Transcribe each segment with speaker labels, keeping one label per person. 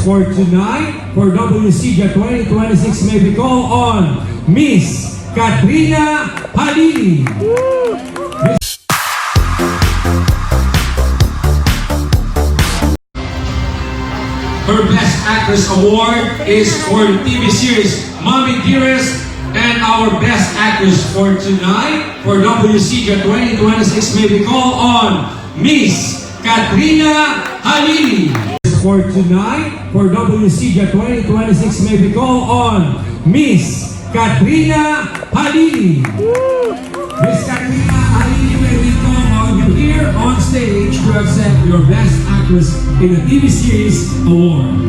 Speaker 1: for tonight for WCGA 2026 may be called on Miss Katrina Halili. Her Best Actress Award is for the TV series Mommy Dearest, and our Best Actress for tonight for WCGA 2026 may be called on Miss Katrina Halili. For tonight for WCGA 2026 may be called on Miss Katrina Halili. Miss Katrina Halili, may we call on you here on stage to accept your Best Actress in a TV Series Award.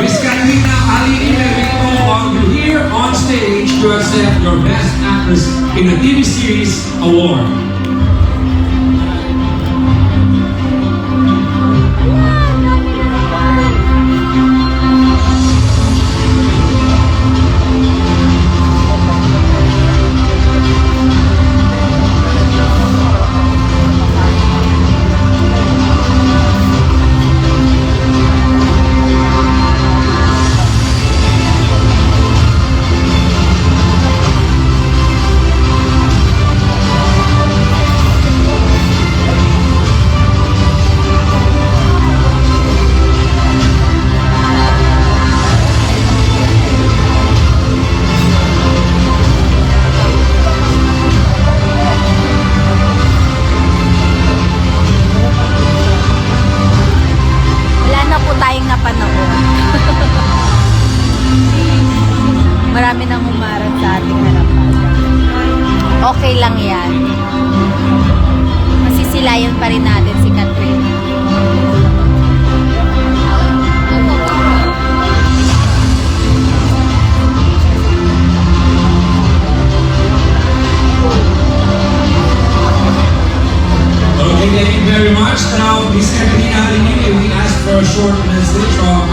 Speaker 1: Miss Katrina Halili, may we call on you here on stage to accept your Best Actress in a TV Series Award.
Speaker 2: Marami nang humarap sa ating harapan. Okay lang yan. Masisilayan pa rin natin si Katrina.
Speaker 1: Okay, thank you very much. Now, Miss Katrina Halili, we ask for a short message of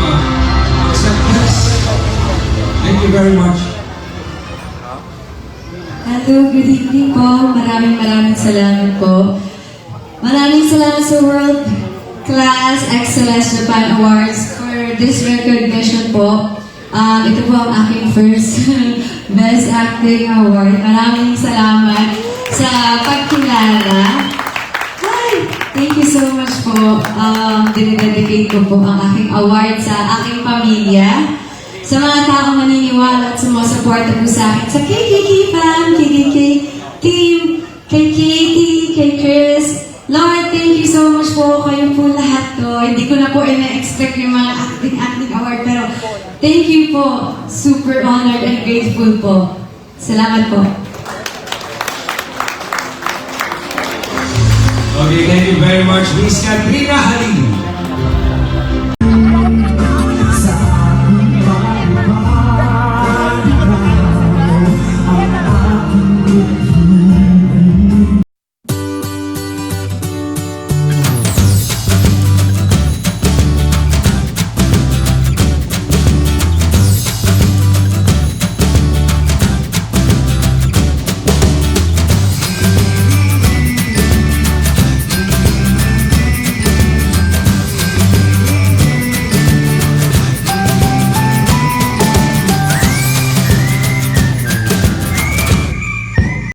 Speaker 1: acceptance. Thank you very much.
Speaker 3: Hello, good evening po. Maraming salamat po. Maraming salamat sa World Class Excellence Japan Awards for this recognition po. Ito po ang aking first Best Acting Award. Maraming salamat sa pagkilala. Hi! Thank you so much po. Dinededicate ko po ang aking award sa aking pamilya. Sa mga taong maniniwala at sumusuporta po sa akin, sa KKK fam, KKK team, kay Katie, kay Chris. Lord, thank you so much po. Kayo po lahat to. Hindi ko na po ina-expect yung mga acting award, pero thank you po. Super honored and grateful po. Salamat po.
Speaker 1: Okay, thank you very much, Miss Katrina Halili.